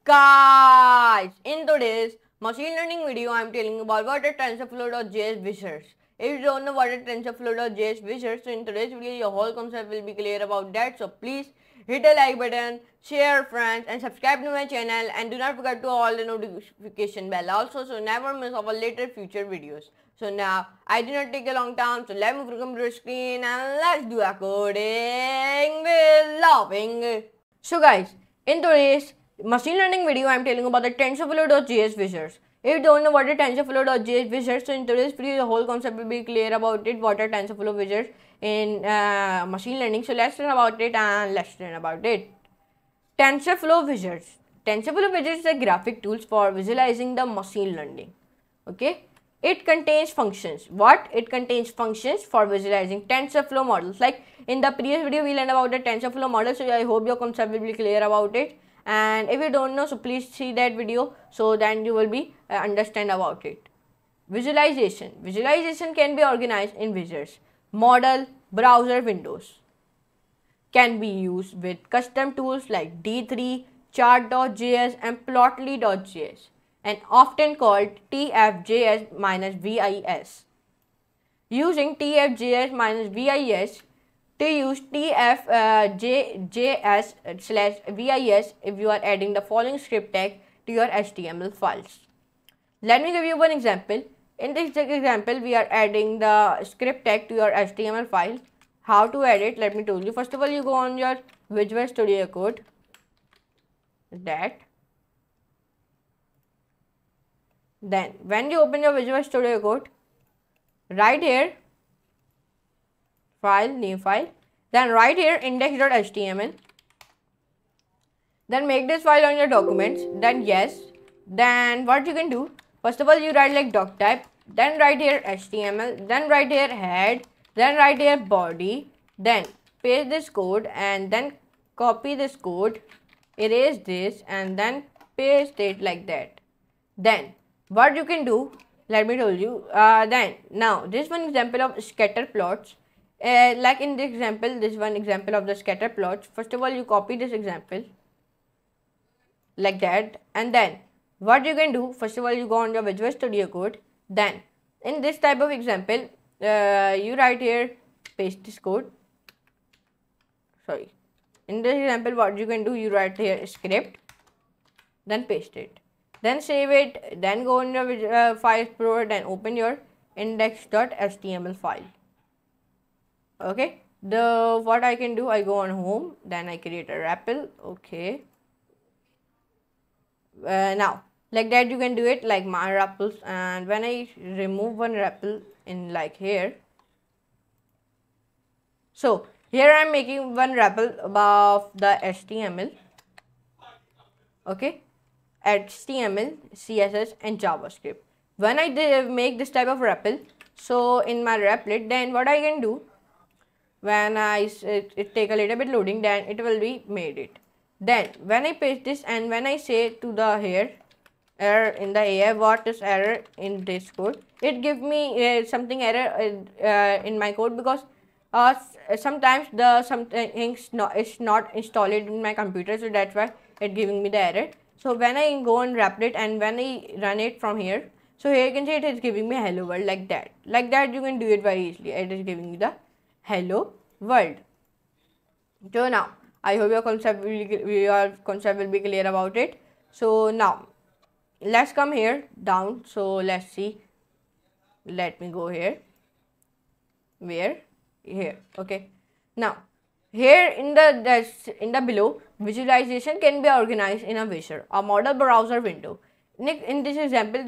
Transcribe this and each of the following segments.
Guys, in today's machine learning video, I am telling about what are TensorFlow.js wizards. If you don't know what are TensorFlow.js wizards, so in today's video, your whole concept will be clear about that. So please hit the like button, share friends, and subscribe to my channel. And do not forget to all the notification bell also, so never miss our later future videos. So now, I did not take a long time, so let me move to the computer screen and let's do a coding with laughing. So guys, in today's machine learning video, I am telling about the TensorFlow.js wizards. If you don't know what is TensorFlow.js wizards, so in today's video, the whole concept will be clear about it, what are TensorFlow wizards in machine learning. So let's learn about it and let's learn about it. TensorFlow wizards. TensorFlow wizards are graphic tools for visualizing the machine learning. Okay. It contains functions. What? It contains functions for visualizing TensorFlow models. Like in the previous video, we learned about the TensorFlow model. So I hope your concept will be clear about it. And if you don't know, so please see that video. So then you will be understand about it. Visualization. Visualization can be organized in wizards. Model, browser windows. Can be used with custom tools like D3, chart.js and plotly.js. And often called TFJS-VIS. Using TFJS-VIS, to use TFJS/VIS if you are adding the following script tag to your HTML files. Let me give you one example. In this example, we are adding the script tag to your HTML file. How to add it? Let me tell you. First of all, you go on your Visual Studio Code. Then when you open your Visual Studio Code, right here, file, new file, then right here index.html, then make this file on your documents, then yes, then what you can do, first of all you write like doc type, then right here HTML, then right here head, then right here body, then paste this code and then copy this code, erase this and then paste it like that. Then what you can do, let me tell you, then now this one example of scatter plots, like in this example, this one example of the scatter plots. First of all you copy this example like that, and then what you can do, first of all you go on your Visual Studio Code, then in this type of example you write here, paste this code, sorry, in this example what you can do, you write here script, then paste it, then save it, then go on your file explorer, then open your index.html file. Okay, what I can do, I go on home, then I create a REPL. Okay, now like that you can do it like my REPLs, and when I remove one REPL in like here, so here I am making one REPL above the HTML. Okay, HTML, CSS and JavaScript. When I make this type of REPL, so in my REPL, then what I can do, when it take a little bit loading, then it will be made it. Then when I paste this and when I say to the here error in the AI, what is error in this code, it give me something error in my code, because sometimes the things is not installed in my computer, so that's why it giving me the error. So when I go and wrap it and when I run it from here, so here you can see it is giving me hello world like that. Like that you can do it very easily. It is giving me the hello world. So now I hope your concept will be clear about it. So now let's come here down. So let's see. Let me go here. Where? Here. Okay. Now here in the below, visualization can be organized in a wizard, a model browser window. In this example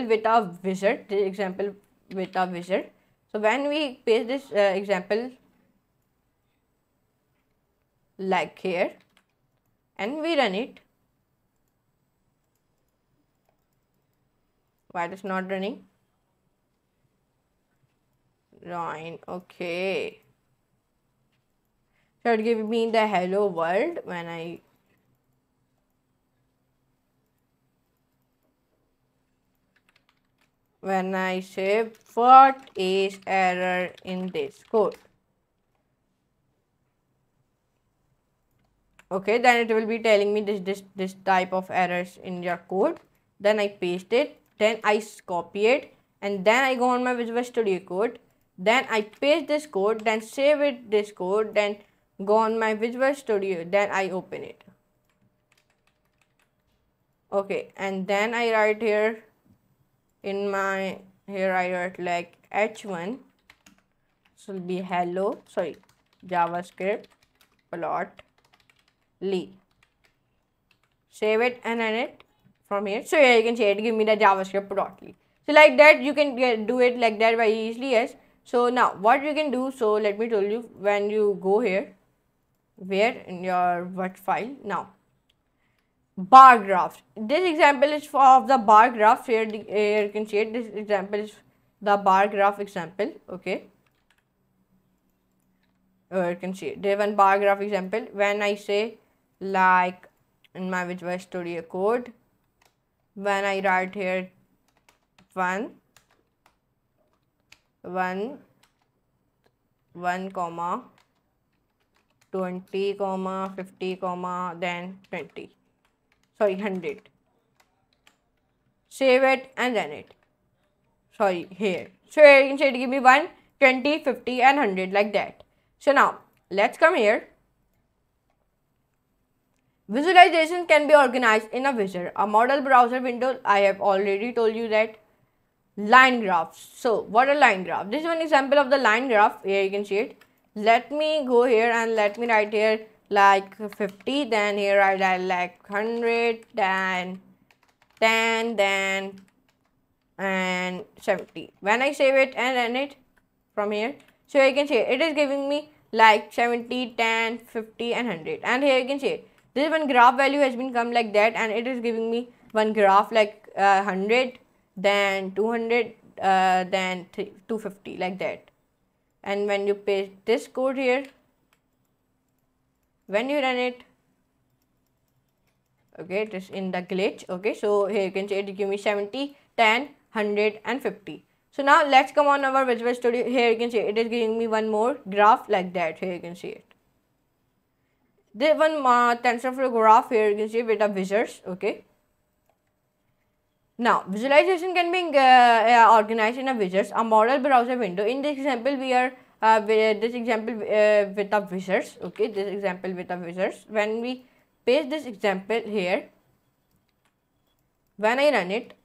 with a wizard, So when we paste this example like here and we run it, why it is not running? Right. Okay. So it gives me the hello world when I say what is error in this code. Okay, then it will be telling me this type of errors in your code. Then I paste it, then I copy it, and then I go on my Visual Studio Code. Then I paste this code, then save it this code, then go on my Visual Studio, then I open it. Okay, and then I write here in my, here I write like h1, so will be hello, sorry, JavaScript plot Lee. Save it and run it from here. So here you can see it give me the JavaScript plot.ly. So like that you can do it like that very easily. Yes. So now what you can do, so let me tell you, when you go here, where in your what file, now bar graphs. This example is of the bar graph. Here, here you can see it. This example is the bar graph example. Okay. You can see it. There one bar graph example. When I say like in my Visual Studio Code, when I write here 1 comma 20 comma 50 comma then 20, sorry 100, save it and run it. Sorry, here, so here you can say it give me 1, 20, 50 and 100 like that. So now let's come here. Visualization can be organized in a wizard, a model browser window. I have already told you that. Line graphs. So what a line graph? This is one example of the line graph. Here you can see it. Let me go here and let me write here like 50, then here I write like 100, then 10, then and 70. When I save it and run it from here, so you can see it is giving me like 70, 10, 50 and 100. And here you can see it. This one graph value has been come like that, and it is giving me one graph like 100, then 200, then 250 like that. And when you paste this code here, when you run it, okay, it is in the glitch. Okay, so here you can see it give me 70, 10, 100 and 50. So now let's come on our Visual Studio. Here you can see it is giving me one more graph like that. Here you can see it. This one TensorFlow graph here you can see with the wizards. Okay. Now visualization can be organized in a wizards, a model browser window. In this example, we are with the wizards. Okay, this example with the wizards. When we paste this example here, when I run it,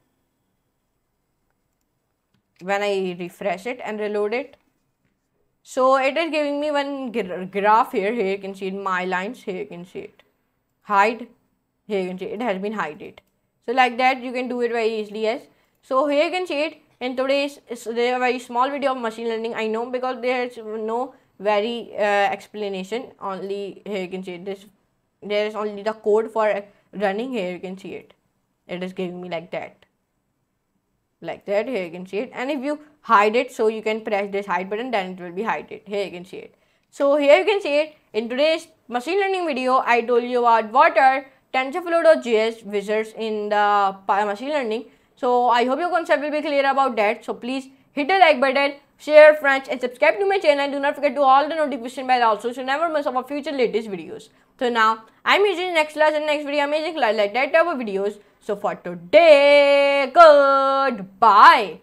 when I refresh it and reload it, so it is giving me one graph here. Here you can see in my lines. Here you can see it. Hide. Here you can see it has been hided. So like that you can do it very easily. Yes. So here you can see it. In today's very small video of machine learning. I know because there is no very explanation. Only here you can see this. There is only the code for running. Here you can see it. It is giving me like that. Like that, here you can see it. And if you hide it, so you can press this hide button, then it will be hidden. Here you can see it. So here you can see it. In today's machine learning video, I told you about what are TensorFlow.js wizards in the machine learning. So I hope your concept will be clear about that. So please hit the like button, share, friends, and subscribe to my channel. And do not forget to all the notification bell also, so never miss our future latest videos. So now I'm using next class and next video amazing class like that type of videos. So for today, goodbye.